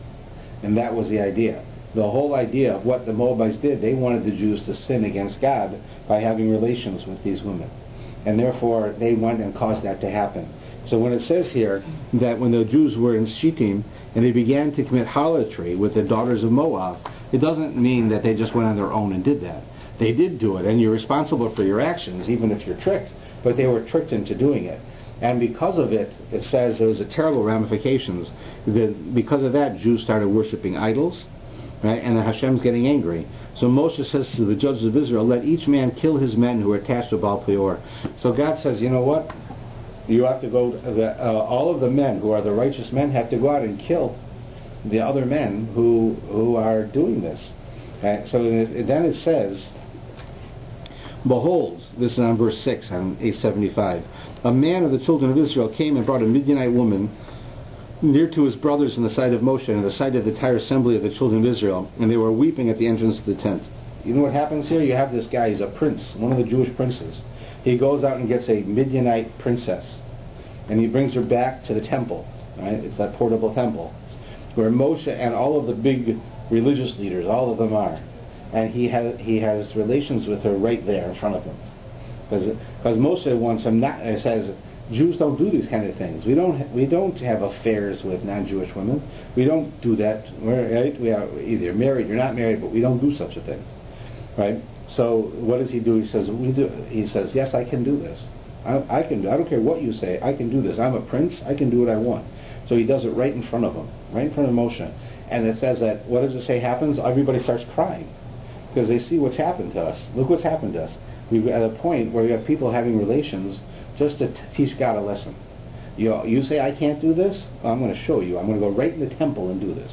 And that was the idea. The whole idea of what the Moabites did, they wanted the Jews to sin against God by having relations with these women. And therefore, they went and caused that to happen. So when it says here that when the Jews were in Shittim and they began to commit harlotry with the daughters of Moab, it doesn't mean that they just went on their own and did that. They did do it, and you're responsible for your actions, even if you're tricked, but they were tricked into doing it. And because of it, it says there was a terrible ramifications. Because of that, Jews started worshiping idols, right? And the Hashem's getting angry. So Moshe says to the judges of Israel, let each man kill his men who are attached to Baal Peor. So God says, you know what? You have to go, all of the men who are the righteous men have to go out and kill the other men who are doing this. Right? So then it says, behold, this is on verse 6 on 875, a man of the children of Israel came and brought a Midianite woman near to his brothers in the sight of Moshe and in the sight of the entire assembly of the children of Israel, and they were weeping at the entrance of the tent. You know what happens here? You have this guy, he's a prince, one of the Jewish princes. He goes out and gets a Midianite princess, and he brings her back to the temple, right? It's that portable temple, where Moshe and all of the big religious leaders, all of them are. And he has relations with her right there in front of him. Because Moshe wants him not, it says, Jews don't do these kind of things. We don't have affairs with non-Jewish women. We don't do that. Right? We are either married or not married, but we don't do such a thing. Right? So what does he do? He says, we do. He says, yes, I can do this. I can do. I don't care what you say. I can do this. I'm a prince. I can do what I want. So he does it right in front of him, right in front of Moshe. And it says that, what does it say happens? Everybody starts crying because they see what's happened to us. Look what's happened to us. We're at a point where we have people having relations just to teach God a lesson. You say, I can't do this? Well, I'm going to show you. I'm going to go right in the temple and do this.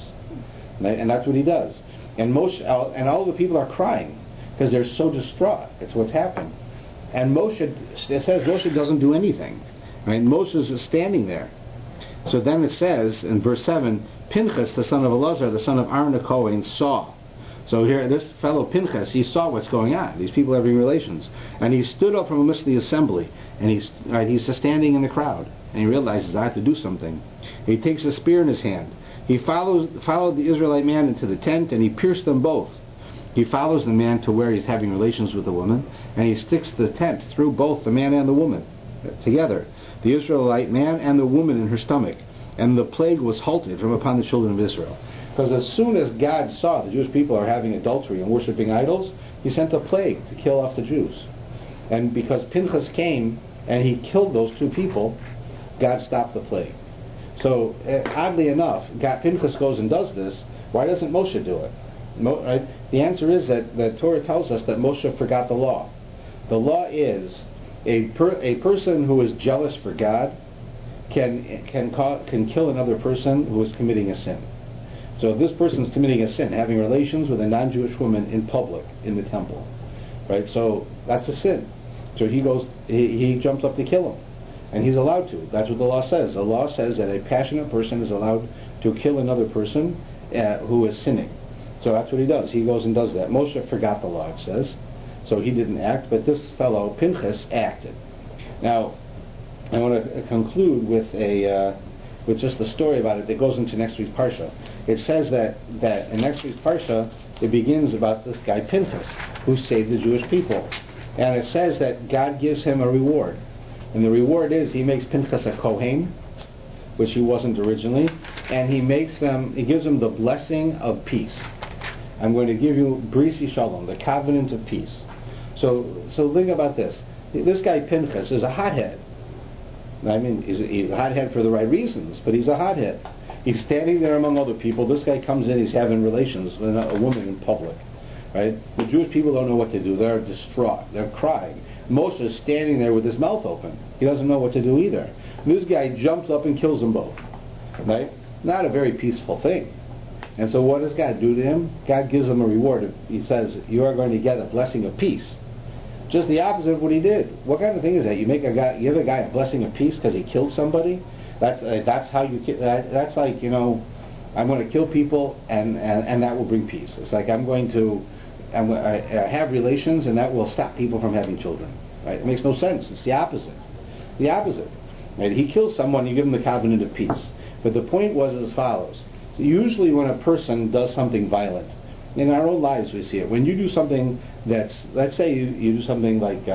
Right? And that's what he does. And Moshe, and all the people are crying because they're so distraught. It's what's happened. And Moshe, it says Moshe doesn't do anything. Right? Moses is standing there. So then it says in verse 7, Pinchas, the son of Elazar, the son of Aaron the Kohen, saw. So here, this fellow Pinchas, he saw what's going on. These people having relations. And he stood up from amidst the assembly. And he's just standing in the crowd. And he realizes, I have to do something. He takes a spear in his hand. He followed the Israelite man into the tent, and he pierced them both. He follows the man to where he's having relations with the woman, and he sticks the tent through both the man and the woman together, the Israelite man and the woman in her stomach. And the plague was halted from upon the children of Israel. Because as soon as God saw the Jewish people are having adultery and worshiping idols, he sent a plague to kill off the Jews. And because Pinchas came and he killed those two people, God stopped the plague. So oddly enough, Pinchas goes and does this. Why doesn't Moshe do it? Right? The answer is that the Torah tells us that Moshe forgot the law. The law is a person who is jealous for God can kill another person who is committing a sin. So if this person is committing a sin, having relations with a non-Jewish woman in public in the temple, right? So that's a sin. So he jumps up to kill him, And he's allowed to. That's what the law says. The law says that a passionate person is allowed to kill another person who is sinning. So that's what he does. He goes and does that. Moshe forgot the law, it says. So he didn't act, but this fellow, Pinchas, acted. Now, I want to conclude with just a story about it that goes into next week's Parsha. It says that in next week's Parsha, it begins about this guy Pinchas, who saved the Jewish people. And it says that God gives him a reward. And the reward is he makes Pinchas a Kohen, which he wasn't originally, and he gives him the blessing of peace. I'm going to give you Brisi Shalom, the covenant of peace. So think about this. This guy Pinchas is a hothead. I mean, he's a hothead for the right reasons, but he's a hothead. He's standing there among other people. This guy comes in, he's having relations with a woman in public. Right? The Jewish people don't know what to do. They're distraught. They're crying. Moshe is standing there with his mouth open. He doesn't know what to do either. This guy jumps up and kills them both. Right? Not a very peaceful thing. And so what does God do to him? God gives him a reward. He says, you are going to get a blessing of peace. Just the opposite of what he did. What kind of thing is that? You give a guy a blessing of peace because he killed somebody? That's how you. That's like, I'm going to kill people and that will bring peace. It's like I'm going to have relations and that will stop people from having children. Right? It makes no sense. It's the opposite. The opposite. Right? He kills someone, you give him the covenant of peace. But the point was as follows. Usually when a person does something violent, in our own lives we see it. When you do something that's, let's say you do something like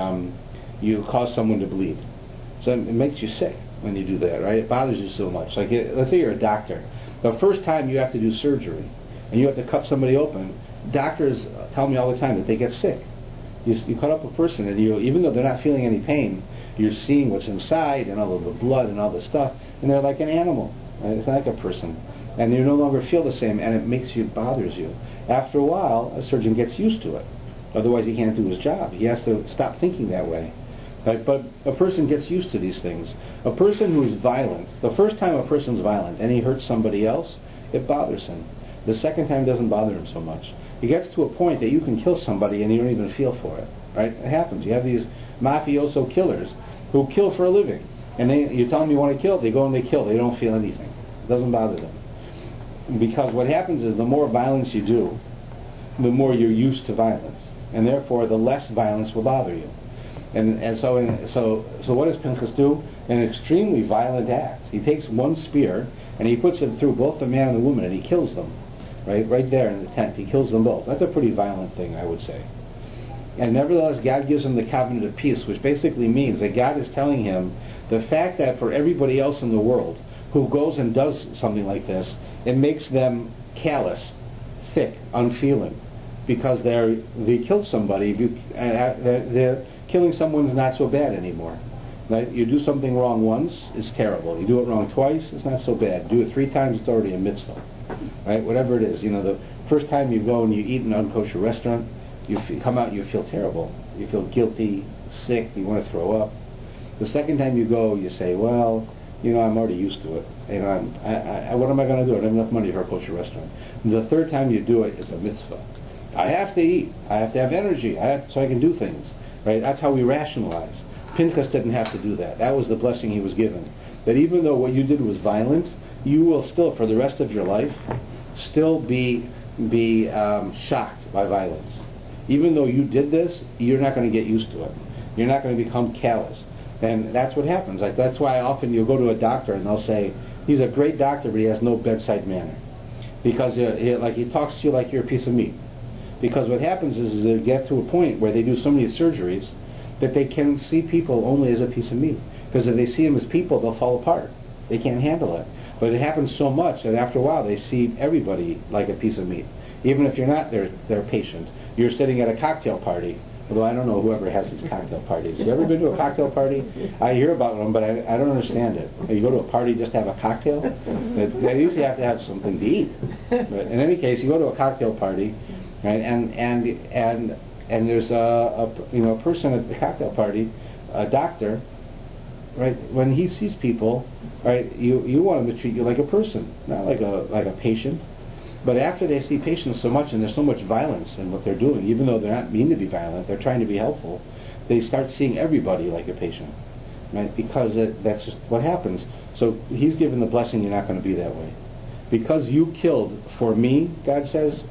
you cause someone to bleed. So it makes you sick when you do that, right? It bothers you so much. Like, let's say you're a doctor. The first time you have to do surgery and you have to cut somebody open, doctors tell me all the time that they get sick. You cut up a person and even though they're not feeling any pain, you're seeing what's inside and all of the blood and all the stuff, and they're like an animal. Right? It's not like a person. And you no longer feel the same, and it bothers you. After a while, a surgeon gets used to it. Otherwise, he can't do his job. He has to stop thinking that way. Right? But a person gets used to these things. A person who's violent, the first time a person's violent and he hurts somebody else, it bothers him. The second time doesn't bother him so much. He gets to a point that you can kill somebody and you don't even feel for it. Right? It happens. You have these mafioso killers who kill for a living. And you tell them you want to kill, they go and they kill. They don't feel anything. It doesn't bother them. Because what happens is the more violence you do, the more you're used to violence. And therefore the less violence will bother you. And so what does Pinchas do? An extremely violent act. He takes one spear and he puts it through both the man and the woman and he kills them. Right there in the tent. He kills them both. That's a pretty violent thing, I would say. And nevertheless, God gives him the covenant of peace, which basically means that God is telling him the fact that for everybody else in the world who goes and does something like this, it makes them callous, thick, unfeeling, because they killed somebody. They're killing someone's not so bad anymore. Right? You do something wrong once, it's terrible. You do it wrong twice, it's not so bad. Do it 3 times, it's already a mitzvah. Right? Whatever it is. The first time you go and you eat in an unkosher restaurant, you come out and you feel terrible. You feel guilty, sick, you want to throw up. The second time you go, you say, well, I'm already used to it. What am I going to do? I don't have enough money for a kosher restaurant. And the third time you do it, it's a mitzvah. I have to eat. I have to have energy. So I can do things. Right? That's how we rationalize. Pinchas didn't have to do that. That was the blessing he was given. That even though what you did was violent, you will still, for the rest of your life, still be shocked by violence. Even though you did this, you're not going to get used to it. You're not going to become callous. And that's what happens. Like, that's why often you'll go to a doctor and they'll say, he's a great doctor, but he has no bedside manner. Because he talks to you like you're a piece of meat. Because what happens is they get to a point where they do so many surgeries that they can see people only as a piece of meat. Because if they see them as people, they'll fall apart. They can't handle it. But it happens so much that after a while they see everybody like a piece of meat. Even if you're not their patient. You're sitting at a cocktail party. Although I don't know whoever has these cocktail parties. Have you ever been to a cocktail party? I hear about them, but I don't understand it. You go to a party just to have a cocktail? They usually have to have something to eat. But in any case, you go to a cocktail party, right? And there's a person at the cocktail party, a doctor, right? When he sees people, right, you want him to treat you like a person, not like a patient. But after they see patients so much and there's so much violence in what they're doing, even though they're not mean to be violent, they're trying to be helpful, they start seeing everybody like a patient. right? Because that's just what happens. So he's given the blessing, you're not going to be that way. Because you killed for me, God says,